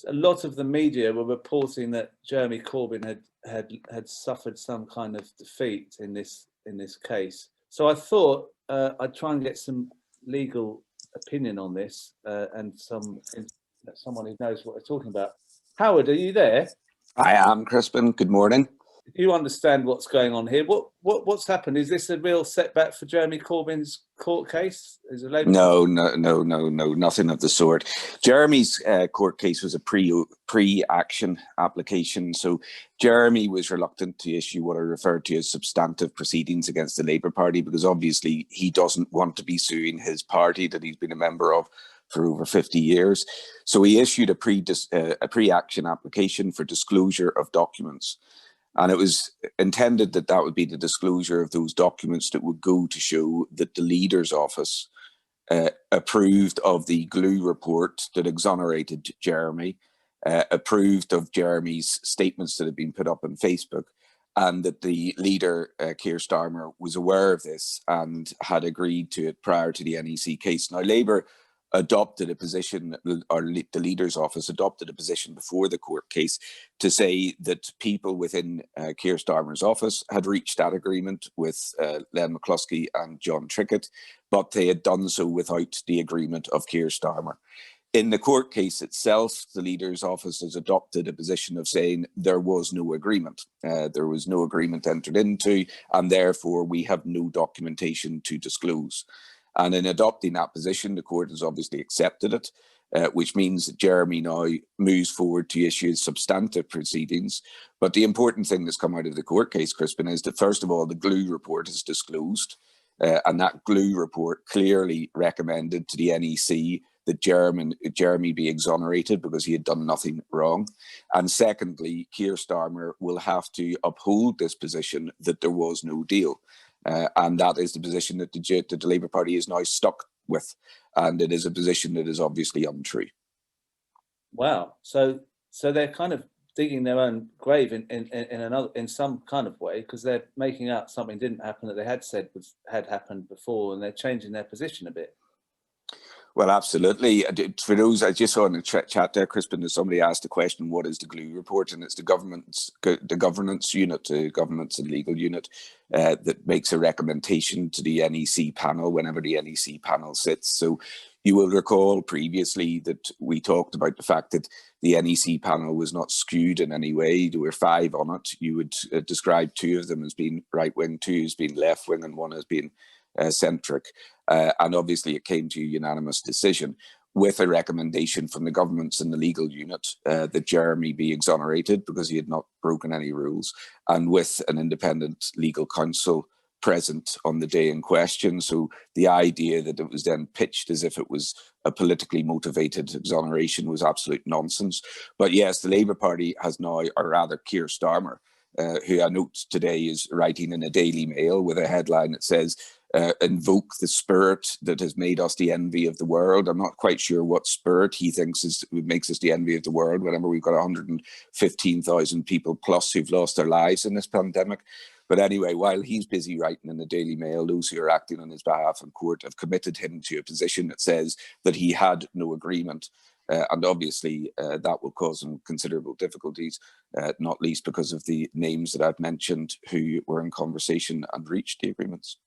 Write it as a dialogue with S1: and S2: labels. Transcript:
S1: a lot of the media were reporting that Jeremy Corbyn had suffered some kind of defeat in this case. So I thought I'd try and get some legal opinion on this and someone who knows what they're talking about. Howard, are you there?
S2: I am, Crispin. Good morning.
S1: Do you understand what's going on here? What's happened? Is this a real setback for Jeremy Corbyn's court case?
S2: No, nothing of the sort. Jeremy's court case was a pre-action application, so Jeremy was reluctant to issue what are referred to as substantive proceedings against the Labour Party, because obviously he doesn't want to be suing his party that he's been a member of for over 50 years. So he issued a pre-action application for disclosure of documents. And it was intended that that would be the disclosure of those documents that would go to show that the leader's office approved of the glue report that exonerated Jeremy, approved of Jeremy's statements that had been put up on Facebook, and that the leader, Keir Starmer, was aware of this and had agreed to it prior to the NEC case. Now, Labour adopted a position, or the leader's office adopted a position before the court case to say that people within Keir Starmer's office had reached that agreement with Len McCluskey and John Trickett, but they had done so without the agreement of Keir Starmer. In the court case itself, the leader's office has adopted a position of saying there was no agreement. There was no agreement entered into, and therefore we have no documentation to disclose. And in adopting that position, the court has obviously accepted it, which means that Jeremy now moves forward to issue substantive proceedings. But the important thing that's come out of the court case, Crispin, is that first of all, the glue report is disclosed. And that glue report clearly recommended to the NEC that Jeremy be exonerated because he had done nothing wrong. And secondly, Keir Starmer will have to uphold this position that there was no deal. And that is the position that the Labour Party is now stuck with. And it is a position that is obviously untrue. Wow.
S1: So they're kind of digging their own grave in some kind of way, because they're making out something didn't happen that they had said had happened before, and they're changing their position a bit.
S2: Well, absolutely. For those, I just saw in the chat there, Crispin, that somebody asked the question, what is the glue report? And it's the governance unit, the governance and legal unit, that makes a recommendation to the NEC panel whenever the NEC panel sits. So you will recall previously that we talked about the fact that the NEC panel was not skewed in any way. There were 5 on it. You would describe 2 of them as being right-wing, 2 as being left-wing, and 1 as being centric. And obviously it came to a unanimous decision with a recommendation from the governments and the legal unit that Jeremy be exonerated because he had not broken any rules, and with an independent legal counsel present on the day in question. So the idea that it was then pitched as if it was a politically motivated exoneration was absolute nonsense. But yes, the Labour Party has now, or rather Keir Starmer, who I note today is writing in a Daily Mail with a headline that says, invoke the spirit that has made us the envy of the world. I'm not quite sure what spirit he thinks makes us the envy of the world whenever we've got 115,000 people plus who've lost their lives in this pandemic. But anyway, while he's busy writing in the Daily Mail, those who are acting on his behalf in court have committed him to a position that says that he had no agreement. And obviously that will cause him considerable difficulties, not least because of the names that I've mentioned who were in conversation and reached the agreements.